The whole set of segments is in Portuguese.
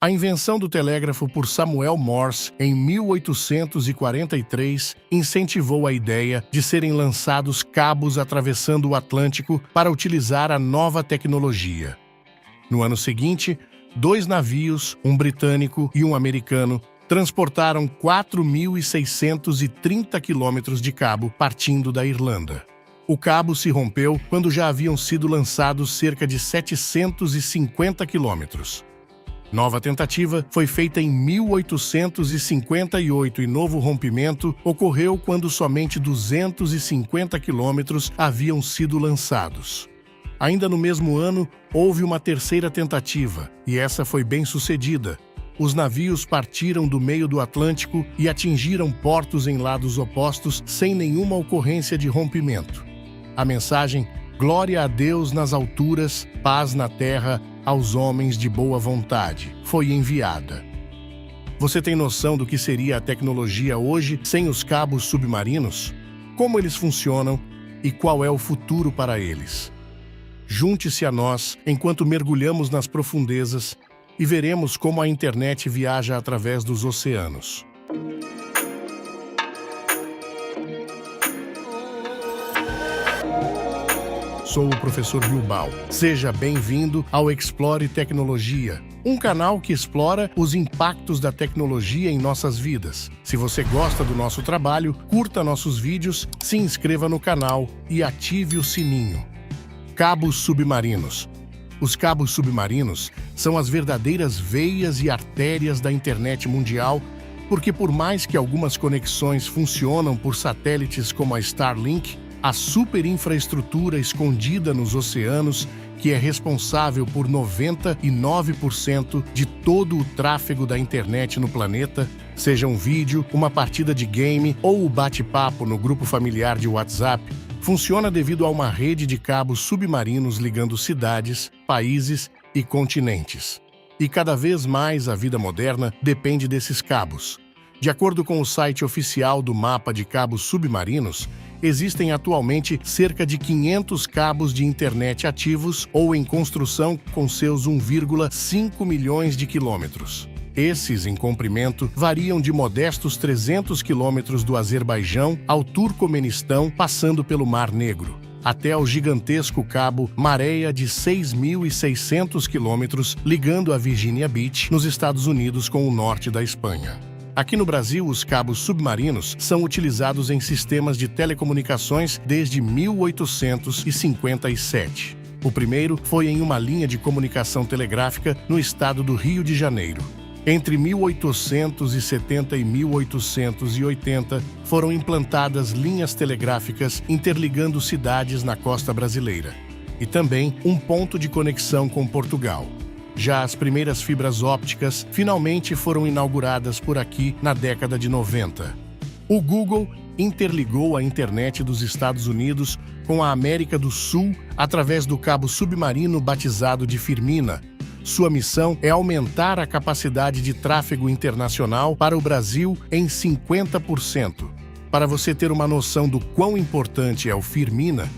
A invenção do telégrafo por Samuel Morse em 1843 incentivou a ideia de serem lançados cabos atravessando o Atlântico para utilizar a nova tecnologia. No ano seguinte, 2 navios, um britânico e um americano, transportaram 4.630 quilômetros de cabo partindo da Irlanda. O cabo se rompeu quando já haviam sido lançados cerca de 750 quilômetros. Nova tentativa foi feita em 1858 e novo rompimento ocorreu quando somente 250 quilômetros haviam sido lançados. Ainda no mesmo ano, houve uma terceira tentativa, e essa foi bem sucedida. Os navios partiram do meio do Atlântico e atingiram portos em lados opostos sem nenhuma ocorrência de rompimento. A mensagem "Glória a Deus nas alturas, paz na terra, aos homens de boa vontade" foi enviada. Você tem noção do que seria a tecnologia hoje sem os cabos submarinos? Como eles funcionam e qual é o futuro para eles? Junte-se a nós enquanto mergulhamos nas profundezas e veremos como a internet viaja através dos oceanos. Sou o professor Bilbao. Seja bem-vindo ao Explore Tecnologia, um canal que explora os impactos da tecnologia em nossas vidas. Se você gosta do nosso trabalho, curta nossos vídeos, se inscreva no canal e ative o sininho. Cabos submarinos. Os cabos submarinos são as verdadeiras veias e artérias da internet mundial, porque por mais que algumas conexões funcionam por satélites como a Starlink, a superinfraestrutura escondida nos oceanos, que é responsável por 99% de todo o tráfego da internet no planeta, seja um vídeo, uma partida de game ou o bate-papo no grupo familiar de WhatsApp, funciona devido a uma rede de cabos submarinos ligando cidades, países e continentes. E cada vez mais a vida moderna depende desses cabos. De acordo com o site oficial do Mapa de Cabos Submarinos, existem atualmente cerca de 500 cabos de internet ativos ou em construção com seus 1,5 milhões de quilômetros. Esses, em comprimento, variam de modestos 300 quilômetros do Azerbaijão ao Turcomenistão, passando pelo Mar Negro, até ao gigantesco cabo Maréia de 6.600 quilômetros, ligando a Virginia Beach, nos Estados Unidos, com o norte da Espanha. Aqui no Brasil, os cabos submarinos são utilizados em sistemas de telecomunicações desde 1857. O primeiro foi em uma linha de comunicação telegráfica no estado do Rio de Janeiro. Entre 1870 e 1880, foram implantadas linhas telegráficas interligando cidades na costa brasileira, e também um ponto de conexão com Portugal. Já as primeiras fibras ópticas finalmente foram inauguradas por aqui na década de 90. O Google interligou a internet dos Estados Unidos com a América do Sul através do cabo submarino batizado de Firmina. Sua missão é aumentar a capacidade de tráfego internacional para o Brasil em 50%. Para você ter uma noção do quão importante é o Firmina,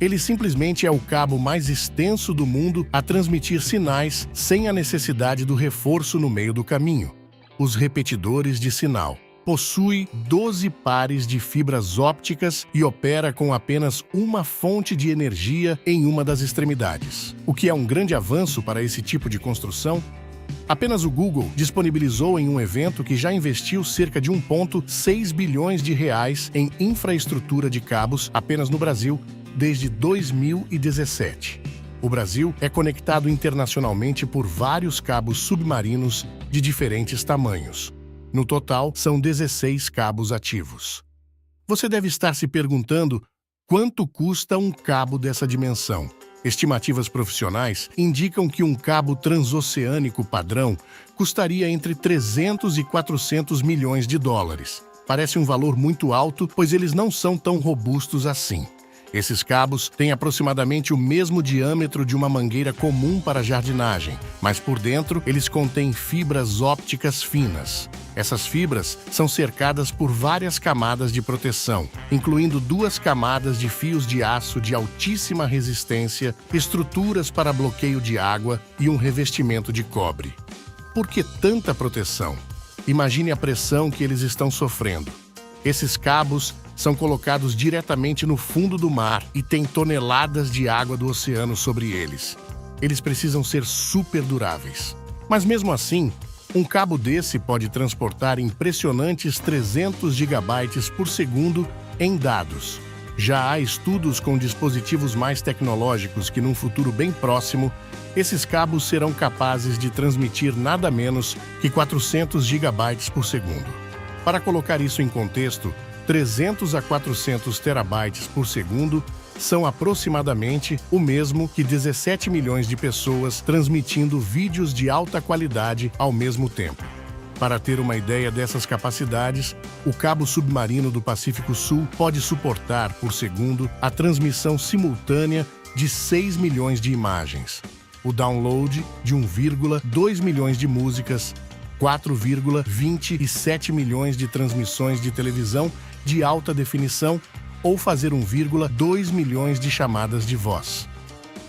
ele simplesmente é o cabo mais extenso do mundo a transmitir sinais sem a necessidade do reforço no meio do caminho. Os repetidores de sinal. Possui 12 pares de fibras ópticas e opera com apenas uma fonte de energia em uma das extremidades. O que é um grande avanço para esse tipo de construção? Apenas o Google disponibilizou em um evento que já investiu cerca de 1,6 bilhões de reais em infraestrutura de cabos apenas no Brasil desde 2017. O Brasil é conectado internacionalmente por vários cabos submarinos de diferentes tamanhos. No total, são 16 cabos ativos. Você deve estar se perguntando quanto custa um cabo dessa dimensão. Estimativas profissionais indicam que um cabo transoceânico padrão custaria entre 300 e 400 milhões de dólares. Parece um valor muito alto, pois eles não são tão robustos assim. Esses cabos têm aproximadamente o mesmo diâmetro de uma mangueira comum para jardinagem, mas por dentro eles contêm fibras ópticas finas. Essas fibras são cercadas por várias camadas de proteção, incluindo 2 camadas de fios de aço de altíssima resistência, estruturas para bloqueio de água e um revestimento de cobre. por que tanta proteção? Imagine a pressão que eles estão sofrendo. Esses cabos são colocados diretamente no fundo do mar e têm toneladas de água do oceano sobre eles. Eles precisam ser super duráveis. Mas mesmo assim, um cabo desse pode transportar impressionantes 300 gigabytes por segundo em dados. Já há estudos com dispositivos mais tecnológicos que, num futuro bem próximo, esses cabos serão capazes de transmitir nada menos que 400 gigabytes por segundo. Para colocar isso em contexto, 300 a 400 terabytes por segundo são aproximadamente o mesmo que 17 milhões de pessoas transmitindo vídeos de alta qualidade ao mesmo tempo. Para ter uma ideia dessas capacidades, o cabo submarino do Pacífico Sul pode suportar, por segundo, a transmissão simultânea de 6 milhões de imagens, o download de 1,2 milhões de músicas, 4,27 milhões de transmissões de televisão de alta definição ou fazer 1,2 milhões de chamadas de voz.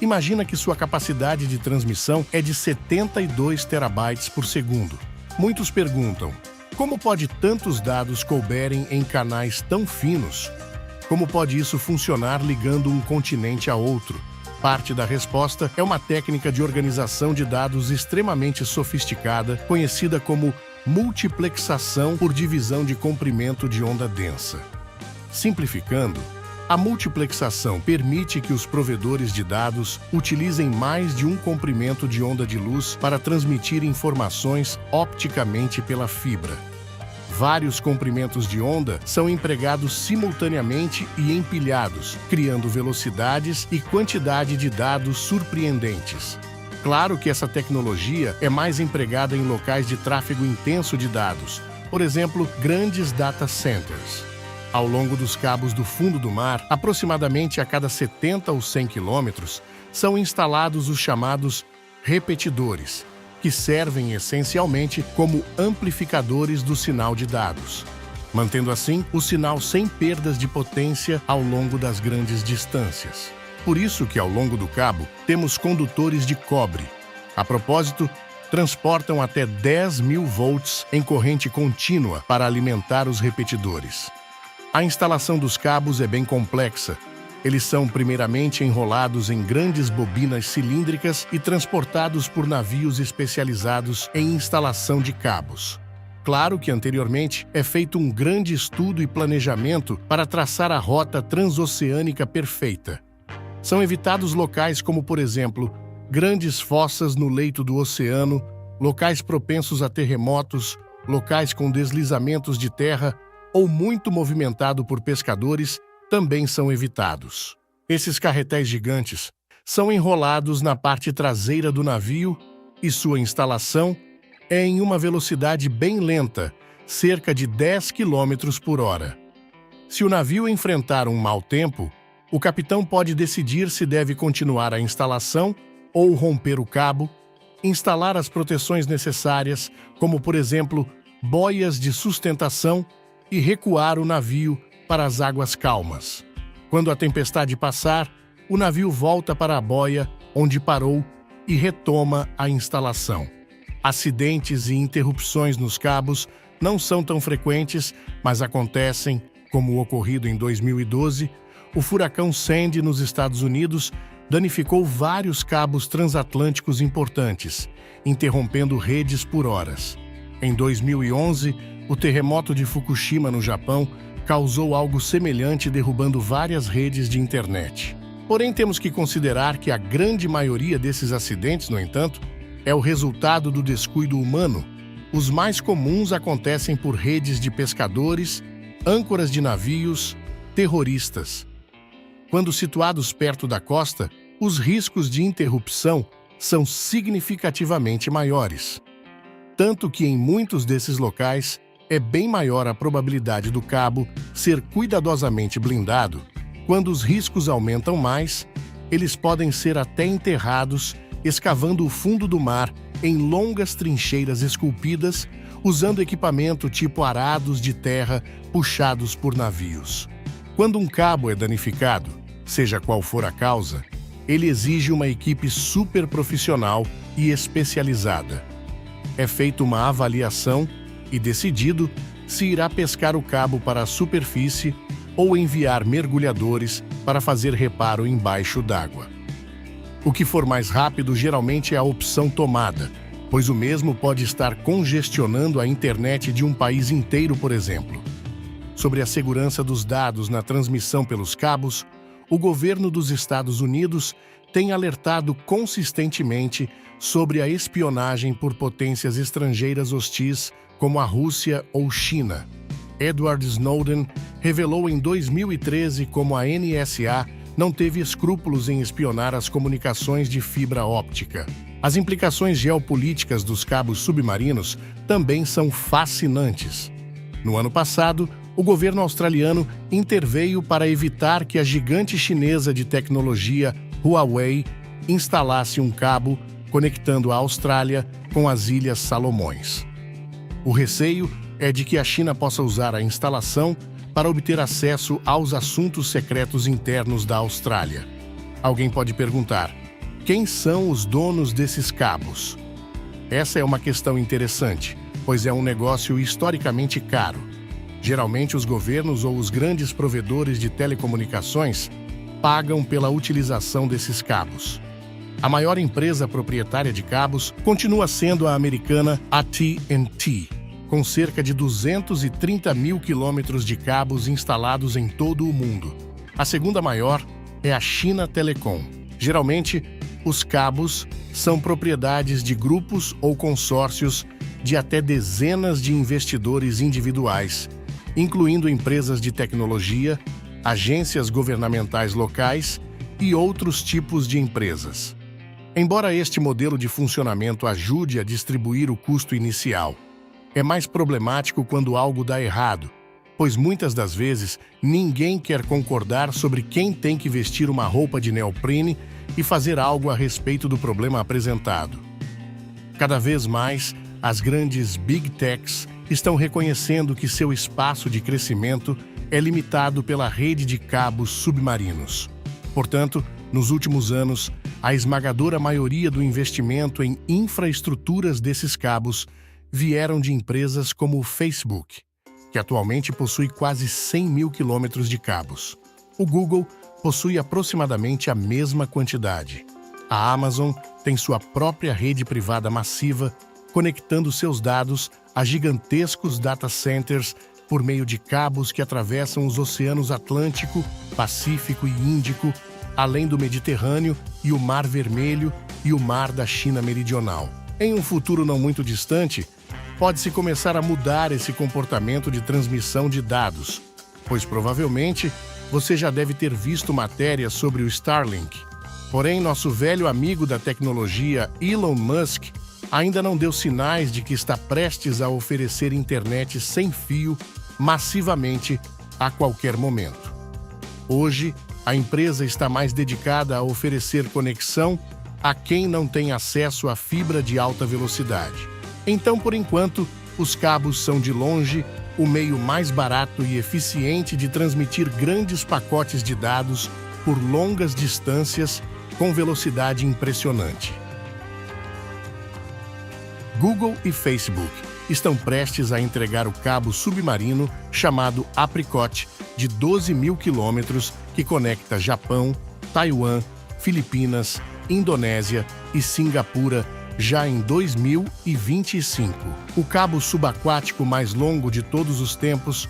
Imagina que sua capacidade de transmissão é de 72 terabytes por segundo. Muitos perguntam, como pode tantos dados couberem em canais tão finos? Como pode isso funcionar ligando um continente a outro? Parte da resposta é uma técnica de organização de dados extremamente sofisticada, conhecida como multiplexação por divisão de comprimento de onda densa. Simplificando, a multiplexação permite que os provedores de dados utilizem mais de um comprimento de onda de luz para transmitir informações opticamente pela fibra. Vários comprimentos de onda são empregados simultaneamente e empilhados, criando velocidades e quantidade de dados surpreendentes. Claro que essa tecnologia é mais empregada em locais de tráfego intenso de dados, por exemplo, grandes data centers. Ao longo dos cabos do fundo do mar, aproximadamente a cada 70 ou 100 quilômetros, são instalados os chamados repetidores, que servem essencialmente como amplificadores do sinal de dados, mantendo assim o sinal sem perdas de potência ao longo das grandes distâncias. Por isso que ao longo do cabo temos condutores de cobre. A propósito, transportam até 10.000 volts em corrente contínua para alimentar os repetidores. A instalação dos cabos é bem complexa. Eles são primeiramente enrolados em grandes bobinas cilíndricas e transportados por navios especializados em instalação de cabos. Claro que anteriormente é feito um grande estudo e planejamento para traçar a rota transoceânica perfeita. São evitados locais como, por exemplo, grandes fossas no leito do oceano, locais propensos a terremotos, locais com deslizamentos de terra ou muito movimentado por pescadores, também são evitados. Esses carretéis gigantes são enrolados na parte traseira do navio e sua instalação é em uma velocidade bem lenta, cerca de 10 km por hora. Se o navio enfrentar um mau tempo, o capitão pode decidir se deve continuar a instalação ou romper o cabo, instalar as proteções necessárias, como, por exemplo, boias de sustentação, e recuar o navio para as águas calmas. Quando a tempestade passar, o navio volta para a boia onde parou e retoma a instalação. Acidentes e interrupções nos cabos não são tão frequentes, mas acontecem, como o ocorrido em 2012, o furacão Sandy nos Estados Unidos danificou vários cabos transatlânticos importantes, interrompendo redes por horas. Em 2011, o terremoto de Fukushima, no Japão, causou algo semelhante, derrubando várias redes de internet. Porém, temos que considerar que a grande maioria desses acidentes, no entanto, é o resultado do descuido humano. Os mais comuns acontecem por redes de pescadores, âncoras de navios, terroristas. Quando situados perto da costa, os riscos de interrupção são significativamente maiores. Tanto que em muitos desses locais, é bem maior a probabilidade do cabo ser cuidadosamente blindado. Quando os riscos aumentam mais, eles podem ser até enterrados, escavando o fundo do mar em longas trincheiras esculpidas, usando equipamento tipo arados de terra puxados por navios. Quando um cabo é danificado, seja qual for a causa, ele exige uma equipe super profissional e especializada. é feita uma avaliação e decidido se irá pescar o cabo para a superfície ou enviar mergulhadores para fazer reparo embaixo d'água. O que for mais rápido geralmente é a opção tomada, pois o mesmo pode estar congestionando a internet de um país inteiro, por exemplo. Sobre a segurança dos dados na transmissão pelos cabos, o governo dos Estados Unidos tem alertado consistentemente sobre a espionagem por potências estrangeiras hostis como a Rússia ou China. Edward Snowden revelou em 2013 como a NSA não teve escrúpulos em espionar as comunicações de fibra óptica. As implicações geopolíticas dos cabos submarinos também são fascinantes. No ano passado, o governo australiano interveio para evitar que a gigante chinesa de tecnologia Huawei instalasse um cabo conectando a Austrália com as Ilhas Salomões. O receio é de que a China possa usar a instalação para obter acesso aos assuntos secretos internos da Austrália. Alguém pode perguntar: quem são os donos desses cabos? Essa é uma questão interessante, pois é um negócio historicamente caro. Geralmente, os governos ou os grandes provedores de telecomunicações pagam pela utilização desses cabos. A maior empresa proprietária de cabos continua sendo a americana AT&T, com cerca de 230 mil quilômetros de cabos instalados em todo o mundo. A segunda maior é a China Telecom. Geralmente, os cabos são propriedades de grupos ou consórcios de até dezenas de investidores individuais, incluindo empresas de tecnologia, agências governamentais locais e outros tipos de empresas. Embora este modelo de funcionamento ajude a distribuir o custo inicial, é mais problemático quando algo dá errado, pois muitas das vezes ninguém quer concordar sobre quem tem que vestir uma roupa de neoprene e fazer algo a respeito do problema apresentado. Cada vez mais, as grandes Big Techs estão reconhecendo que seu espaço de crescimento é limitado pela rede de cabos submarinos. Portanto, nos últimos anos, a esmagadora maioria do investimento em infraestruturas desses cabos vieram de empresas como o Facebook, que atualmente possui quase 100 mil quilômetros de cabos. O Google possui aproximadamente a mesma quantidade. A Amazon tem sua própria rede privada massiva, conectando seus dados a gigantescos data centers por meio de cabos que atravessam os oceanos Atlântico, Pacífico e Índico, além do Mediterrâneo e o Mar Vermelho e o Mar da China Meridional. Em um futuro não muito distante, pode-se começar a mudar esse comportamento de transmissão de dados, pois provavelmente você já deve ter visto matérias sobre o Starlink. Porém, nosso velho amigo da tecnologia, Elon Musk, ainda não deu sinais de que está prestes a oferecer internet sem fio massivamente a qualquer momento. Hoje, a empresa está mais dedicada a oferecer conexão a quem não tem acesso à fibra de alta velocidade. Então, por enquanto, os cabos são de longe o meio mais barato e eficiente de transmitir grandes pacotes de dados por longas distâncias com velocidade impressionante. Google e Facebook estão prestes a entregar o cabo submarino chamado Apricot, de 12 mil quilômetros, que conecta Japão, Taiwan, Filipinas, Indonésia e Singapura já em 2025. O cabo subaquático mais longo de todos os tempos,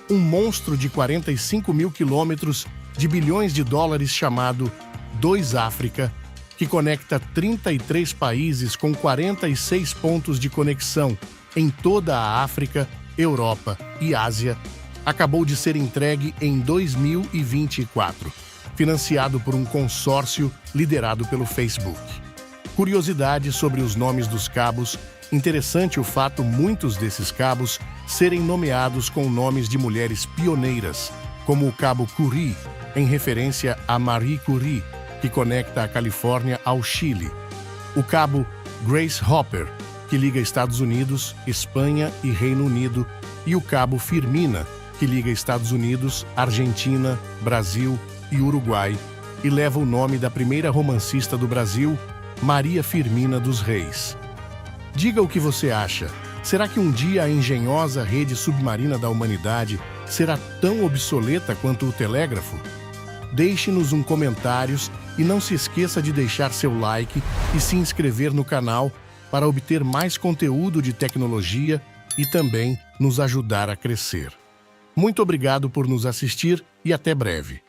um monstro de 45 mil quilômetros de bilhões de dólares chamado 2 África, que conecta 33 países com 46 pontos de conexão em toda a África, Europa e Ásia, acabou de ser entregue em 2024, financiado por um consórcio liderado pelo Facebook. Curiosidade sobre os nomes dos cabos: interessante o fato muitos desses cabos serem nomeados com nomes de mulheres pioneiras, como o cabo Curie, em referência a Marie Curie, que conecta a Califórnia ao Chile, o cabo Grace Hopper, que liga Estados Unidos, Espanha e Reino Unido, e o cabo Firmina, que liga Estados Unidos, Argentina, Brasil e Uruguai, e leva o nome da primeira romancista do Brasil, Maria Firmina dos Reis. Diga o que você acha. Será que um dia a engenhosa rede submarina da humanidade será tão obsoleta quanto o telégrafo? Deixe-nos um comentário e não se esqueça de deixar seu like e se inscrever no canal para obter mais conteúdo de tecnologia e também nos ajudar a crescer. Muito obrigado por nos assistir e até breve.